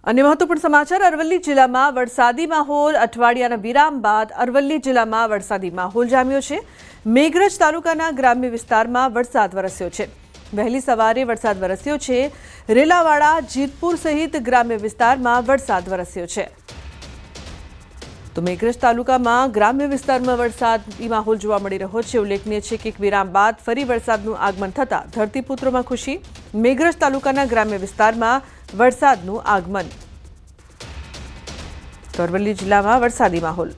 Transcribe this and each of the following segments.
અને મહત્વપૂર્ણ સમાચાર અરવલ્લી જિલ્લામાં વરસાદી માહોલ અઠવાડિયાના વિરામ બાદ અરવલ્લી જિલ્લામાં વરસાદી માહોલ જામ્યો છે। મેઘરજ તાલુકાના ગ્રામ્ય વિસ્તારમાં વરસાદ વરસ્યો છે। વહેલી સવારે વરસાદ વરસ્યો છે। રેલાવાડા જીતપુર સહિત ગ્રામ્ય વિસ્તારમાં વરસાદ વરસ્યો છે। તો મેઘરજ તાલુકામાં ગ્રામ્ય વિસ્તારમાં વરસાદી માહોલ જોવા મળી રહ્યો છે। ઉલ્લેખનીય છે કે એક વિરામ બાદ ફરી વરસાદનું આગમન થતા ધરતીપુત્રોમાં ખુશી। મેઘરજ તાલુકાના ગ્રામ્ય વિસ્તારમાં વરસાદનું આગમન। અરવલ્લી જિલ્લામાં વરસાદી માહોલ।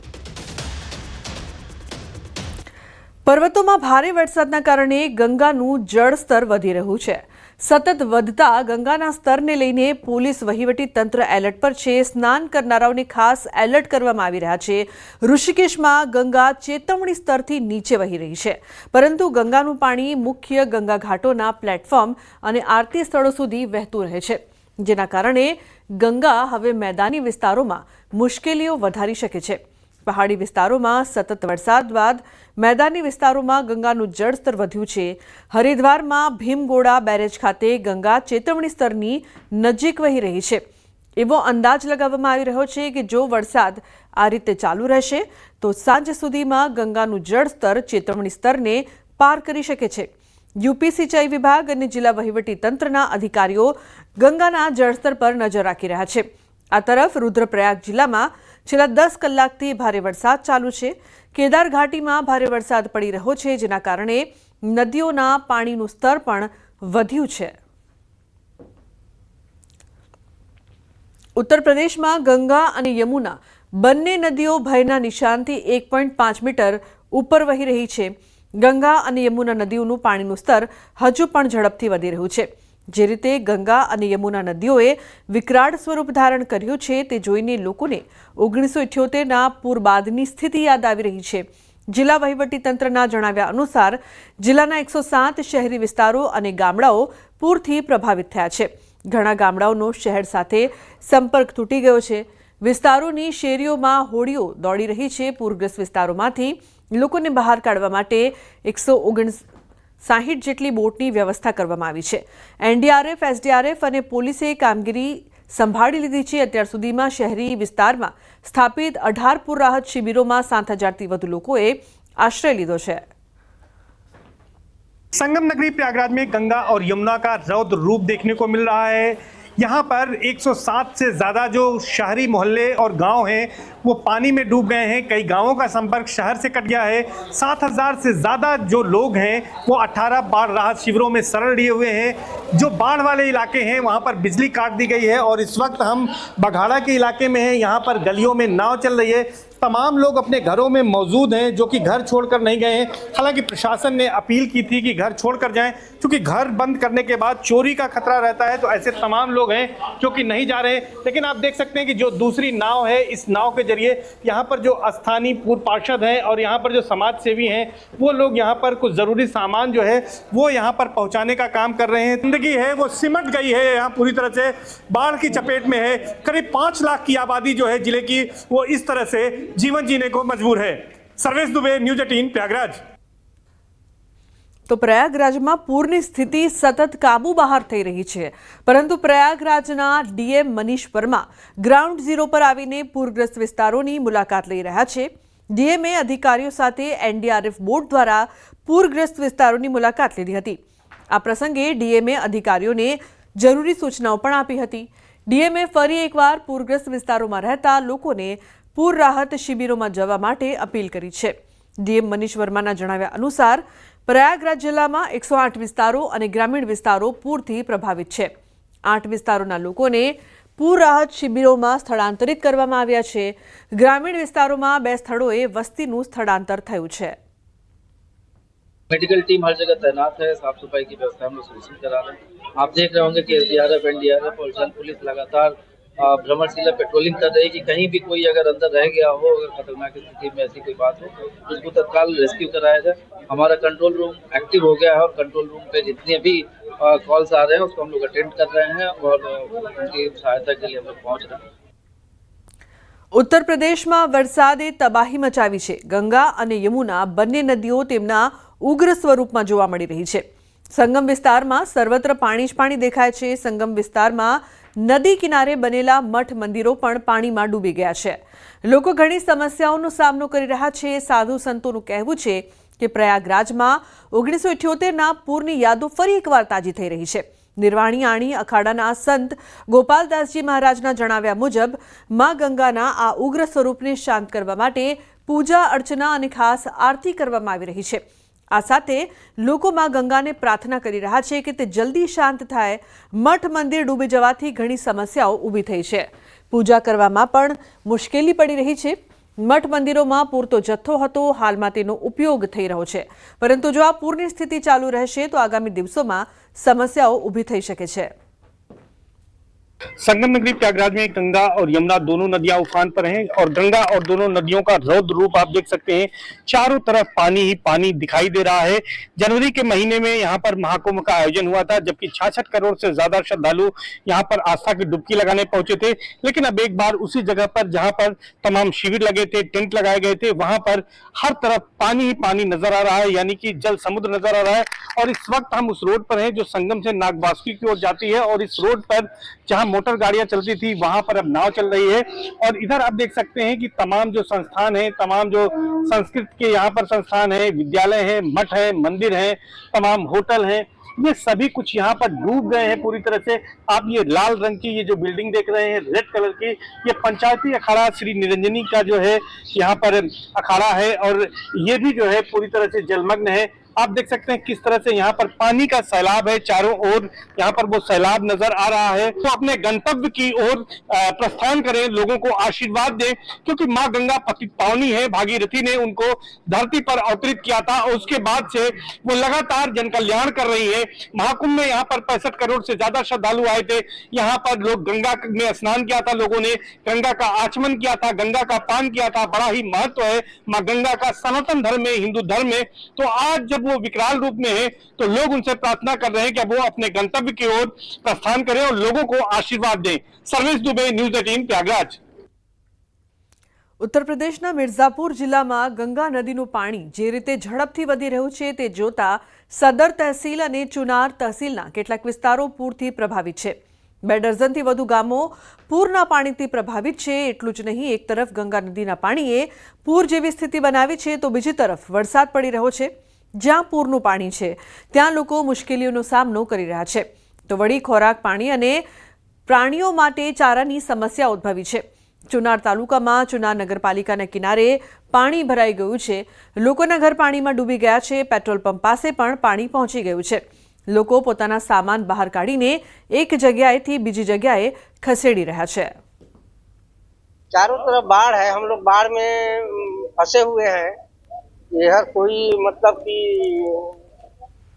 પર્વતોમાં ભારે વરસાદના કારણે ગંગાનું જળસ્તર વધી રહ્યું છે। સતત વધતા ગંગાના સ્તરને લઈને પોલીસ વહીવટી તંત્ર એલર્ટ પર છે। સ્નાન કરનારાઓને ખાસ એલર્ટ કરવામાં આવી રહ્યા છે। ઋષિકેશમાં ગંગા ચેતવણી સ્તરથી નીચે વહી રહી છે, પરંતુ ગંગાનું પાણી મુખ્ય ગંગા ઘાટોના પ્લેટફોર્મ અને આરતી સ્થળો સુધી વહેતું રહે છે, જેના કારણે ગંગા હવે મેદાની વિસ્તારોમાં મુશ્કેલીઓ વધારી શકે છે। પહાડી વિસ્તારોમાં સતત વરસાદ બાદ મેદાની વિસ્તારોમાં ગંગાનું જળસ્તર વધ્યું છે। હરિદ્વારમાં ભીમગોડા બેરેજ ખાતે ગંગા ચેતવણી સ્તરની નજીક વહી રહી છે। એવો અંદાજ લગાવવામાં આવી રહ્યો છે કે જો વરસાદ આ રીતે ચાલુ રહેશે તો સાંજ સુધીમાં ગંગાનું જળસ્તર ચેતવણી સ્તરને પાર કરી શકે છે। યુપી સિંચાઈ વિભાગ અને જિલ્લા વહીવટી તંત્રના અધિકારીઓ ગંગાના જળસ્તર પર નજર રાખી રહ્યા છે। આ તરફ રુદ્રપ્રયાગ જિલ્લામાં છેલ્લા 10 કલાકથી ભારે વરસાદ ચાલુ છે। કેદાર ઘાટીમાં ભારે વરસાદ પડી રહ્યો છે, જેના કારણે નદીઓના પાણીનું સ્તર પણ વધ્યું છે। ઉત્તર પ્રદેશમાં ગંગા અને યમુના બંને નદીઓ ભયના નિશાનથી 1.5 મીટર ઉપર વહી રહી છે। ગંગા અને યમુના નદીઓનું પાણીનું સ્તર હજુ પણ ઝડપથી વધી રહ્યું છે। જે રીતે ગંગા અને યમુના નદીઓએ વિકરાળ સ્વરૂપ ધારણ કર્યું છે, તે જોઈને લોકોને 1978ના પૂર બાદની સ્થિતિ યાદ આવી રહી છે। જિલ્લા વહીવટીતંત્રના જણાવ્યા અનુસાર જિલ્લાના 107 શહેરી વિસ્તારો અને ગામડાઓ પૂરથી પ્રભાવિત થયા છે। ઘણા ગામડાઓનો શહેર સાથે સંપર્ક તૂટી ગયો છે। વિસ્તારોની શેરીઓમાં હોડીઓ દોડી રહી છે। પૂરગ્રસ્ત વિસ્તારોમાંથી લોકોને બહાર કાઢવા માટે 159 જેટલી બોટની વ્યવસ્થા કરવામાં આવી છે। એનડીઆરએફ, એસડીઆરએફ અને પોલીસે કામગીરી સંભાળી લીધી છે। અત્યાર સુધીમાં શહેરી વિસ્તારમાં સ્થાપિત 18 પૂર રાહત શિબિરોમાં 7,000થી વધુ લોકોએ આશ્રય લીધો છે। संगम नगरी प्रयागराज में गंगा और यमुना का रौद्र रूप देखने को मिल रहा है। यहाँ पर 107 से ज़्यादा जो शहरी मोहल्ले और गांव हैं वो पानी में डूब गए हैं। कई गांवों का संपर्क शहर से कट गया है। 7,000 से ज़्यादा जो लोग हैं वो 18 बाढ़ राहत शिविरों में शरण लिए हुए हैं। जो बाढ़ वाले इलाके हैं वहाँ पर बिजली काट दी गई है और इस वक्त हम बघाड़ा के इलाके में हैं। यहाँ पर गलियों में नाव चल रही है। तमाम लोग अपने घरों में मौजूद हैं जो कि घर छोड़कर नहीं गए हैं। हालांकि प्रशासन ने अपील की थी कि घर छोड़कर जाएं, क्योंकि घर बंद करने के बाद चोरी का खतरा रहता है। तो ऐसे तमाम लोग हैं जो कि नहीं जा रहे हैं। लेकिन आप देख सकते हैं कि जो दूसरी नाव है, इस नाव के जरिए यहाँ पर जो स्थानीय पूर्व पार्षद हैं और यहाँ पर जो समाज सेवी हैं वो लोग यहाँ पर कुछ ज़रूरी सामान जो है वो यहाँ पर पहुँचाने का काम कर रहे हैं। जिंदगी है वो सिमट गई है, यहाँ पूरी तरह से बाढ़ की चपेट में है। करीब 5 लाख की आबादी जो है जिले की वो इस तरह से जीवन जीने को मजबूर है। सर्वेश दुबे, न्यूज 18 प्रयागराज। તો પ્રયાગરાજમાં પૂરની સ્થિતિ સતત કાબુ બહાર થઈ રહી છે, પરંતુ પ્રયાગરાજના DM Manish Verma ground zero પર આવીને પૂરગ્રસ્ત વિસ્તારોની મુલાકાત લઈ રહ્યા છે। ડીએમએ અધિકારીઓ સાથે એનડીઆરએફ બોટ દ્વારા પૂરગ્રસ્ત વિસ્તારોની મુલાકાત લીધી હતી। આ પ્રસંગે ડીએમએ અધિકારીઓને જરૂરી સૂચનાઓ પણ આપી હતી। ડીએમએ ફરી એકવાર પૂરગ્રસ્ત વિસ્તારોમાં રહેતા લોકોને પૂર રાહત શિબિરોમાં જવા માટે અપીલ કરી છે। ડીએમ મનીષ વર્માના જણાવ્યા અનુસાર પ્રયાગરાજ જિલ્લામાં 108 વિસ્તારો અને ગ્રામીણ વિસ્તારો પૂરથી પ્રભાવિત છે। 8 વિસ્તારોના લોકોને પૂર રાહત શિબિરોમાં સ્થળાંતરિત કરવામાં આવ્યા છે। ગ્રામીણ વિસ્તારોમાં 2 સ્થળોએ વસ્તીનું સ્થળાંતર થયું છે। मेडिकल टीम हर जगह तैनात है। साफ सफाई की व्यवस्था हम लोग सुनिश्चित करा रहे हैं। आप देख रहे होंगे कि एसडीआरएफ, एनडीआरएफ और जल पुलिस लगातार भ्रमणशीला पेट्रोलिंग कर रही है कि कहीं भी कोई अगर अंदर रह गया हो, अगर खतरनाक स्थिति में ऐसी कोई बात हो तो उसको तत्काल रेस्क्यू कराया जाए। हमारा कंट्रोल रूम एक्टिव हो गया है और कंट्रोल रूम पे जितने भी कॉल्स आ रहे हैं उसको हम लोग अटेंड कर रहे हैं और उनकी सहायता के लिए हम लोग पहुँच रहे हैं। ઉત્તર પ્રદેશમાં વરસાદે તબાહી મચાવી છે। ગંગા અને યમુના બંને નદીઓ તેમના ઉગ્ર સ્વરૂપમાં જોવા મળી રહી છે। સંગમ વિસ્તારમાં સર્વત્ર પાણી જ પાણી દેખાય છે। સંગમ વિસ્તારમાં નદી કિનારે બનેલા મઠ મંદિરો પણ પાણીમાં ડૂબી ગયા છે। લોકો ઘણી સમસ્યાઓનો સામનો કરી રહ્યા છે। સાધુ સંતોનું કહેવું છે કે પ્રયાગરાજમાં 1978ના પૂરની યાદો ફરી એકવાર તાજી થઈ રહી છે। નિર્વાણી આણી અખાડાના સંત ગોપાલદાસજી મહારાજના જણાવ્યા મુજબ માં ગંગાના આ ઉગ્ર સ્વરૂપને શાંત કરવા માટે પૂજા અર્ચના અને ખાસ આરતી કરવામાં આવી રહી છે। આ સાથે લોકો માં ગંગાને પ્રાર્થના કરી રહ્યા છે કે તે જલ્દી શાંત થાય। મઠ મંદિર ડૂબી જવાથી ઘણી સમસ્યાઓ ઊભી થઈ છે। પૂજા કરવામાં પણ મુશ્કેલી પડી રહી છે। મઠ મંદિરોમાં પૂરતો જથ્થો હતો, હાલમાં તેનો ઉપયોગ થઈ રહ્યો છે, પરંતુ જો આ પૂરની સ્થિતિ ચાલુ રહેશે તો આગામી દિવસોમાં સમસ્યાઓ ઊભી થઈ શકે છે। संगम नगरी प्रयागराज में गंगा और यमुना दोनों नदियां उफान पर हैं और गंगा और दोनों नदियों का रौद्र रूप आप देख सकते हैं। चारों तरफ पानी ही पानी दिखाई दे रहा है। जनवरी के महीने में यहाँ पर महाकुंभ का आयोजन हुआ था, जबकि 66 करोड़ से ज्यादा श्रद्धालु यहाँ पर आस्था की डुबकी लगाने पहुंचे थे। लेकिन अब एक बार उसी जगह पर जहाँ पर तमाम शिविर लगे थे, टेंट लगाए गए थे, वहां पर हर तरफ पानी ही पानी नजर आ रहा है, यानी कि जल समुद्र नजर आ रहा है। और इस वक्त हम उस रोड पर हैं जो संगम से नागवासुकी की ओर जाती है, और इस रोड पर जहां मोटर गाड़ियां चलती थी वहां पर अब नाव चल रही है। और इधर आप देख सकते हैं कि तमाम जो संस्थान हैं, तमाम जो संस्कृत के यहाँ पर संस्थान हैं, विद्यालय हैं, मठ हैं, मंदिर हैं, तमाम होटल हैं, ये सभी कुछ यहाँ पर डूब गए हैं पूरी तरह से। आप ये लाल रंग की ये जो बिल्डिंग देख रहे हैं, रेड कलर की, ये पंचायती अखाड़ा श्री निरंजनी का जो है यहाँ पर अखाड़ा है, और ये भी जो है पूरी तरह से जलमग्न है। आप देख सकते हैं किस तरह से यहाँ पर पानी का सैलाब है, चारों ओर यहाँ पर वो सैलाब नजर आ रहा है। तो अपने गंतव्य की ओर प्रस्थान करें, लोगों को आशीर्वाद दें, क्योंकि माँ गंगा पतित पावनी है। भागीरथी ने उनको धरती पर अवतरित किया था, और उसके बाद से वो लगातार जन कल्याण कर रही है। महाकुंभ में यहाँ पर 65 करोड़ से ज्यादा श्रद्धालु आए थे। यहाँ पर लोग गंगा में स्नान किया था, लोगों ने गंगा का आचमन किया था, गंगा का पान किया था। बड़ा ही महत्व है माँ गंगा का सनातन धर्म में, हिंदू धर्म में। तो आज जब वो विकराल रूप में है तो लोग उनसे प्रार्थना कर रहे हैं कि अब वो अपने गंतव्य की ओर प्रस्थान करें और लोगों को आशीर्वाद दें। सर्वेश दुबे, न्यूज़ 18 प्रयागराज। ઉત્તર પ્રદેશના મિર્ઝાપુર જિલ્લામાં ગંગા નદીનું પાણી જે રીતે ઝડપથી વધી રહ્યું છે તે જોતા સદર તહેસીલ અને ચુનાર તહેસીલના કેટલાક વિસ્તારો પૂરથી પ્રભાવિત છે। 2 ડઝનથી વધુ ગામો પૂરના પાણીથી પ્રભાવિત છે। એટલું જ નહીં, એક તરફ ગંગા નદીના પાણીએ પૂર જેવી સ્થિતિ બનાવી છે તો બીજી તરફ વરસાદ પડી રહ્યો છે। જ્યાં પૂરનું પાણી છે ત્યાં લોકો મુશ્કેલીઓનો સામનો કરી રહ્યા છે, તો વળી ખોરાક, પાણી અને પ્રાણીઓ માટે ચારાની સમસ્યા ઉદ્ભવી છે। ચુનાર તાલુકામાં ચુનાર નગરપાલિકાના કિનારે પાણી ભરાઈ ગયું છે। લોકોના ઘર પાણીમાં ડૂબી ગયા છે। પેટ્રોલ પંપ પાસે પણ પાણી પહોંચી ગયું છે। લોકો પોતાના સામાન બહાર કાઢીને એક જગ્યાએથી બીજી જગ્યાએ ખસેડી રહ્યા છે। चारों तरफ बाढ़ है, हम लोग बाढ़ में फंसे हुए हैं। ये हर कोई मतलब कि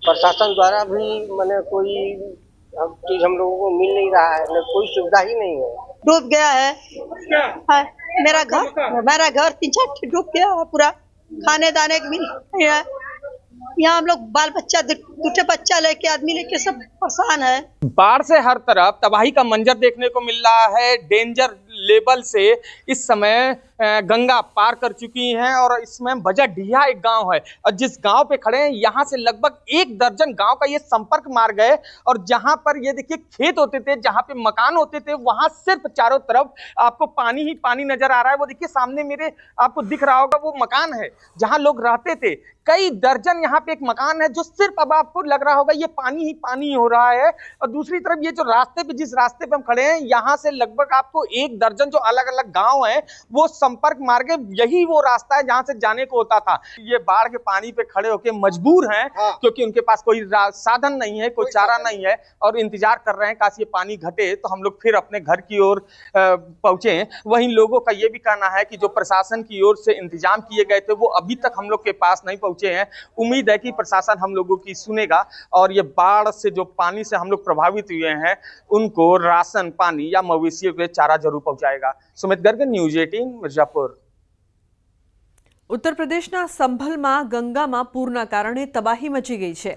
प्रशासन द्वारा भी मैंने कोई चीज हम लोगों को मिल नहीं रहा है, कोई सुविधा ही नहीं है। डूब गया है मेरा घर 3-4 डूब गया है पूरा। खाने दाने भी नहीं है। यहाँ हम लोग बाल बच्चा, दूठे बच्चा लेके, आदमी लेके सब परेशान है। बाढ़ से हर तरफ तबाही का मंजर देखने को मिल रहा है। डेंजर लेवल से इस समय गंगा पार कर चुकी हैं, और इसमें बजाडिया एक गांव है, और जिस गांव पे खड़े हैं यहाँ से लगभग 1 दर्जन गांव का ये संपर्क मार्ग है। और जहां पर ये देखिए खेत होते थे, जहां पे मकान होते थे, वहां सिर्फ चारों तरफ आपको पानी ही पानी नजर आ रहा है। वो देखिए सामने मेरे आपको दिख रहा होगा, वो मकान है जहां लोग रहते थे। कई दर्जन यहाँ पे एक मकान है जो सिर्फ अब आपको लग रहा होगा ये पानी ही पानी हो रहा है। और दूसरी तरफ ये जो रास्ते पे, जिस रास्ते पे हम खड़े हैं, यहाँ से लगभग आपको 1 दर्जन जो अलग अलग गांव है वो संपर्क मार्ग है। यही वो रास्ता है जहां से जाने को होता था। ये बाढ़ के पानी पे खड़े होके मजबूर हैं, क्योंकि उनके पास कोई साधन नहीं है, कोई चारा नहीं है, और इंतजार कर रहे हैं काश ये पानी घटे तो हम लोग फिर अपने घर की ओर पहुंचे। वहीं लोगों का ये भी कहना है कि जो प्रशासन की ओर से इंतजाम किए गए थे वो अभी तक हम लोग के पास नहीं पहुंचे हैं। उम्मीद है कि प्रशासन हम लोगों की सुनेगा, और ये बाढ़ से जो पानी से हम लोग प्रभावित हुए हैं उनको राशन पानी या मवेशियों के चारा जरूर पहुंचाएगा। सुमित गर्ग, न्यूज़ 18 मिर्जापुर। ઉત્તર પ્રદેશના સંભલમાં ગંગામાં પૂરના કારણે તબાહી મચી ગઈ છે।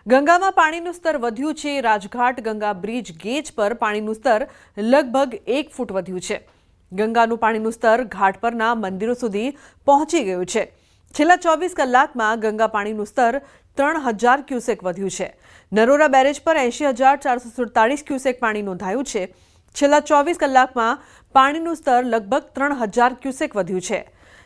ગંગામાં પાણીનું સ્તર વધ્યું છે। રાજઘાટ ગંગા બ્રિજ ગેજ પર પાણીનું સ્તર લગભગ 1 ફૂટ વધ્યું છે। ગંગાનું પાણીનું સ્તર ઘાટ પરના મંદિરો સુધી પહોંચી ગયું છે। છેલ્લા 24 કલાકમાં ગંગા પાણીનું સ્તર 3000 ક્યુસેક વધ્યું છે। નરોરા બેરેજ પર 80,447 ક્યુસેક પાણી નોંધાયું છે। છેલ્લા 24 કલાકમાં પાણીનું સ્તર લગભગ 3000 ક્યુસેક વધ્યું છે.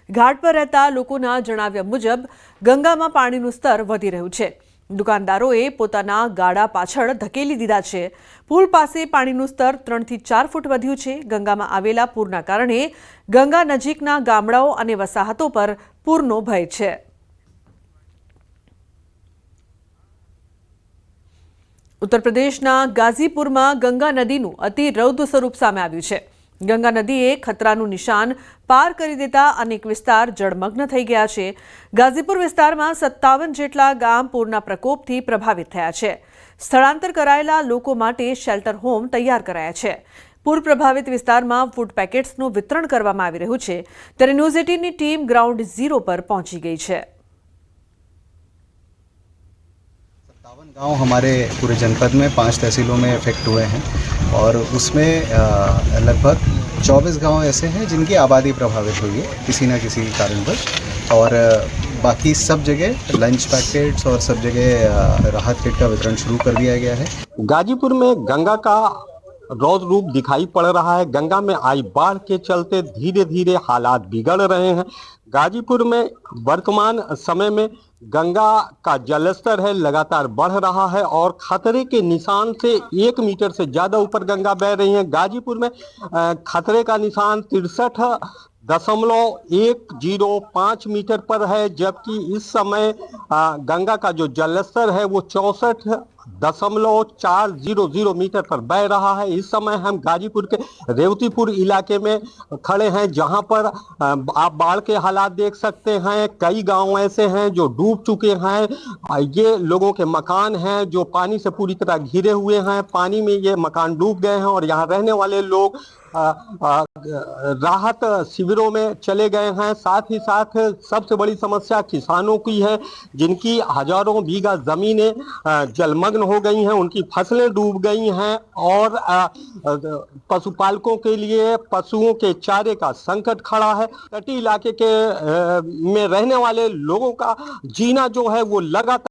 ઘાટ પર રહેતા લોકોના જણાવ્યા મુજબ ગંગામાં પાણીનું સ્તર વધી રહ્યું છે. દુકાનદારોએ પોતાના ગાડા પાછળ ધકેલી દીધા છે. પુલ પાસે પાણીનું સ્તર 3 થી 4 ફૂટ વધ્યું છે. ગંગામાં આવેલા પૂરના કારણે ગંગા નજીકના ગામડાઓ અને વસાહતો પર પૂરનો ભય છે. ઉત્તર પ્રદેશના ગાઝીપુરમાં ગંગા નદીનું અતિ રૌદ્ર સ્વરૂપ સામે આવ્યું છે. ગંગા નદીએ ખતરાનું નિશાન પાર કરી દેતા અનેક વિસ્તાર જળમગ્ન થઈ ગયા છે. ગાઝીપુર વિસ્તારમાં 57 જેટલા ગામ પૂરના પ્રકોપથી પ્રભાવિત થયા છે. સ્થળાંતર કરાયેલા લોકો માટે શેલ્ટર હોમ તૈયાર કરાયા છે. પૂર પ્રભાવિત વિસ્તારમાં ફૂડ પેકેટ્સનું વિતરણ કરવામાં આવી રહ્યું છે. ત્યારે ન્યૂઝ 18ની ટીમ ગ્રાઉન્ડ ઝીરો પર પહોંચી ગઈ છે. गांव हमारे पूरे जनपद में 5 तहसीलों में इफेक्ट हुए हैं और उसमें लगभग 24 गांव ऐसे हैं जिनकी आबादी प्रभावित हुई है किसी न किसी कारणवश और बाकी सब जगह लंच पैकेट्स और सब जगह राहत किट का वितरण शुरू कर दिया गया है। गाजीपुर में गंगा का रौद्र रूप दिखाई पड़ रहा है। गंगा में आई बाढ़ के चलते धीरे धीरे हालात बिगड़ रहे हैं। गाजीपुर में वर्तमान समय में गंगा का जलस्तर है लगातार बढ़ रहा है और खतरे के निशान से 1 मीटर से ज्यादा ऊपर गंगा बह रही है। गाजीपुर में खतरे का निशान 63.105 मीटर पर है, जबकि इस समय गंगा का जो जलस्तर है वो 64.400 मीटर पर बह रहा है। इस समय हम गाजीपुर के रेवतीपुर इलाके में खड़े हैं, जहां पर आप बाढ़ के हालात देख सकते हैं। कई गांव ऐसे हैं जो डूब चुके हैं। ये लोगों के मकान हैं जो पानी से पूरी तरह घिरे हुए हैं। पानी में ये मकान डूब गए हैं और यहाँ रहने वाले लोग राहत शिविरों में चले गए हैं। साथ ही साथ सबसे बड़ी समस्या किसानों की है, जिनकी हजारों बीघा जमीनें जलमग्न हो गई हैं, उनकी फसलें डूब गई हैं और पशुपालकों के लिए पशुओं के चारे का संकट खड़ा है। तटीय इलाके के में रहने वाले लोगों का जीना जो है वो लगातार